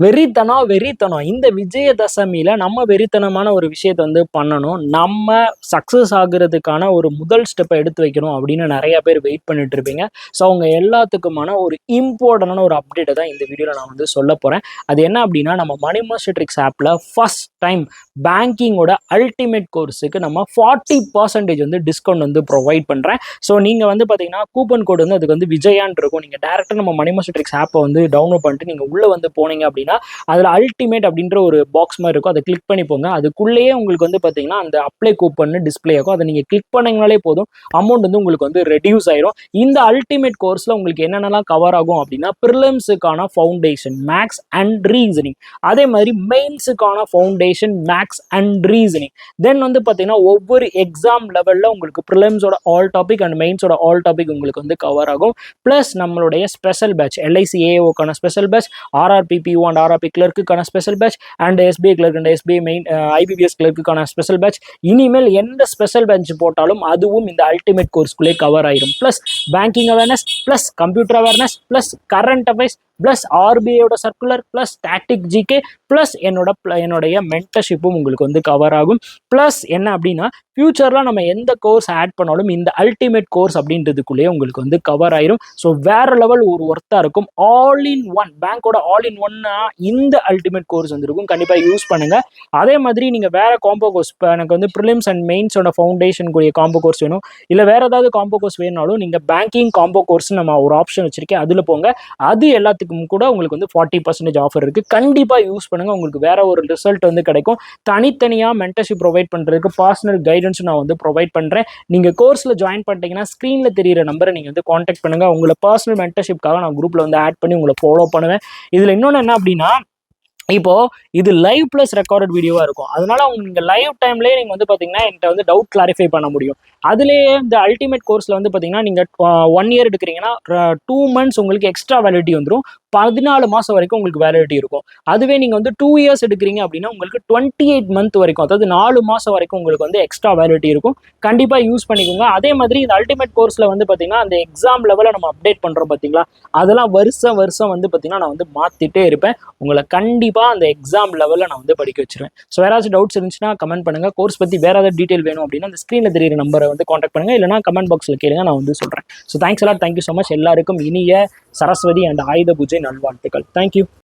வெறித்தனம் இந்த விஜயதசமியில நம்ம வெறித்தனமான ஒரு விஷயத்தை வந்து பண்ணணும். நம்ம சக்ஸஸ் ஆகுறதுக்கான ஒரு முதல் ஸ்டெப்பை எடுத்து வைக்கணும் அப்படின்னு நிறைய பேர் வெயிட் பண்ணிட்டு இருப்பீங்க. ஸோ அவங்க எல்லாத்துக்குமான ஒரு இம்பார்ட்டண்டான ஒரு அப்டேட்டை தான் இந்த வீடியோவில் நான் வந்து சொல்ல போகிறேன். அது என்ன அப்படின்னா, நம்ம மணி மாஸ்டர் ட்ரிக்ஸ் ஆப்பில் ஃபர்ஸ்ட் டைம் பேங்கிங்கோட அல்டிமேட் கோர்ஸுக்கு நம்ம 40% வந்து டிஸ்கவுண்ட் வந்து ப்ரொவைட் பண்ணுறேன். ஸோ நீங்கள் வந்து பார்த்தீங்கன்னா கூப்பன் கோடு வந்து அதுக்கு வந்து விஜயான் இருக்கும். நீங்கள் டேரெக்டாக நம்ம மணி மாஸ்டர் ட்ரிக்ஸ் ஆப்பை வந்து டவுன்லோட் பண்ணிட்டு நீங்கள் உள்ளே வந்து போனீங்க அப்படின்னா அதில் அல்டிமேட் அப்படின்ற ஒரு பாக்ஸ் மாதிரி இருக்கும். அதை கிளிக் பண்ணி போங்க. அதுக்குள்ளேயே உங்களுக்கு வந்து பார்த்தீங்கன்னா அந்த அப்ளை கூப்பன் டிஸ்பிளே ஆகும். அதை நீங்கள் கிளிக் பண்ணீங்கனாலே போதும், அமௌண்ட் வந்து உங்களுக்கு வந்து ரெடியூஸ் ஆயிரும். இந்த அல்டிமேட் கோர்ஸில் உங்களுக்கு என்னென்னலாம் கவர் ஆகும் அப்படின்னா, ப்ரிலிம்ஸுக்கான ஃபவுண்டேஷன், மேக்ஸ் அண்ட் ரீசனிங், அதே மாதிரி மெயின்ஸுக்கான foundation, maths and reasoning, then வந்து பார்த்தீங்கன்னா ஒவ்வொரு எக்ஸாம் லெவலில் உங்களுக்கு ப்ரிலிம்ஸோட ஆல் டாபிக் அண்ட் மெயின்ஸோட ஆல் டாபிக் உங்களுக்கு வந்து கவர் ஆகும். ப்ளஸ் நம்மளுடைய ஸ்பெஷல் பேட்ச், எல்ஐசி ஏஓக்கான special batch, RRB PO and RRB கிளர்க்குக்கான special batch and SBI clerk and SBI main IBPS கிளர்க்குக்கான ஸ்பெஷல் பேட்ச். இனிமேல் எந்த ஸ்பெஷல் பேட்ச் போட்டாலும் அதுவும் இந்த அல்டிமேட் கோர்ஸ்குள்ளே கவர் ஆயிரும். Plus banking awareness, plus computer awareness, plus current affairs, plus ஆர்பிஐயோட circular, plus static GK, plus என்னுடைய மென்டர்ஷிப்பும் உங்களுக்கு வந்து கவர் ஆகும். ப்ளஸ் என்ன அப்படின்னா, ஃபியூச்சரில் நம்ம எந்த கோர்ஸ் ஆட் பண்ணாலும் இந்த அல்டிமேட் கோர்ஸ் அப்படின்றதுக்குள்ளேயே உங்களுக்கு வந்து கவர் ஆயிரும். ஸோ வேற லெவல் ஒரு ஒர்த்தாக இருக்கும். ஆல் இன் ஒன், பேங்கோட ஆல் இன் ஒன்னா இந்த அல்டிமேட் கோர்ஸ் வந்துருக்கும். கண்டிப்பாக யூஸ் பண்ணுங்க. அதே மாதிரி நீங்கள் வேற காம்போ கோர்ஸ், இப்போ எனக்கு வந்து ப்ரிலிம்ஸ் அண்ட் மெயின்ஸோட ஃபவுண்டேஷன் கூடிய காம்போ கோர்ஸ் வேணும், இல்லை வேற ஏதாவது காம்போ கோர்ஸ் வேணுனாலும் நீங்கள் பேங்கிங் காம்போ கோர்ஸ் நம்ம ஒரு ஆப்ஷன் வச்சிருக்கேன், அதில் போங்க. அது எல்லாத்துக்கும் கூட உங்களுக்கு வந்து 40% ஆஃபர் இருக்குது. கண்டிப்பாக யூஸ் பண்ணுங்கள். உங்களுக்கு வேற ஒரு ரிசல்ட் வந்து கிடைக்கும். தனித்தனியாக மென்டர்ஷிப் ப்ரொவைட் பண்ணுறதுக்கு பர்சனல் கைடன்ஸ் நான் வந்து ப்ரொவைட் பண்ணுறேன். நீங்கள் கோர்ஸில் ஜாயின் பண்ணிட்டீங்கன்னா ஸ்க்ரீனில் தெரியிற நம்பரை நீங்கள் வந்து காண்டாக்ட் பண்ணுங்கள். உங்களை பர்சனல் மென்டர்ஷிப்காக நான் குரூப்பில் வந்து ஆட் பண்ணி உங்களை ஃபாலோ பண்ணுவேன். இதில் இன்னொன்று என்ன அப்படின்னா, இப்போ இது லைவ் பிளஸ் ரெக்கார்டட் வீடியோவா இருக்கும். அதனால நீங்க லைவ் டைம்லயே நீங்க வந்து பாத்தீங்கன்னா என்கிட்ட வந்து டவுட் கிளாரிஃபை பண்ண முடியும். அதுலேயே இந்த அல்டிமேட் கோர்ஸ்ல வந்து பாத்தீங்கன்னா நீங்க 1 இயர் எடுக்கிறீங்கன்னா 2 months உங்களுக்கு எக்ஸ்ட்ரா வேலிடிட்டி வந்துடும். 14 மாசம் வரைக்கும் உங்களுக்கு வேலிடிட்டி இருக்கும். அதுவே நீங்க வந்து 2 years எடுக்கிறீங்க அப்படின்னா உங்களுக்கு 28 month வரைக்கும், அதாவது 4 மாசம் வரைக்கும் உங்களுக்கு வந்து எக்ஸ்ட்ரா வேலிடிட்டி இருக்கும். கண்டிப்பா யூஸ் பண்ணிக்கோங்க. அதே மாதிரி இந்த அல்டிமேட் கோர்ஸ்ல வந்து பாத்தீங்கன்னா அந்த எக்ஸாம் லெவலை நம்ம அப்டேட் பண்றோம் பாத்தீங்களா, அதெல்லாம் வருஷம் வந்து பாத்தீங்கன்னா நான் வந்து மாத்திட்டே இருப்பேன். உங்களை கண்டிப்பா அந்த எக்ஸாம் லெவலில் நான் வந்து படிக்க வச்சிருவேன். ஸோ வேற ஏதாச்சும் டவுட்ஸ் இருந்துச்சுன்னா கமெண்ட் பண்ணுங்க. கோர்ஸ் பற்றி வேற ஏதாவது டீட்டெயில் வேணும் அப்படின்னா அந்த ஸ்க்ரீனில் தெரியிற நம்பரை வந்து காண்டாக்ட் பண்ணுங்க, இல்லைனா கமெண்ட் பாக்ஸில் கேளுங்க, நான் வந்து சொல்கிறேன். ஸோ தேங்க்ஸ் எல்லாம், தேங்க்யூ ஸோ மச். எல்லாருக்கும் இனிய சரஸ்வதி அண்ட் ஆயுத பூஜை நல்வாழ்த்துக்கள். தேங்க்யூ.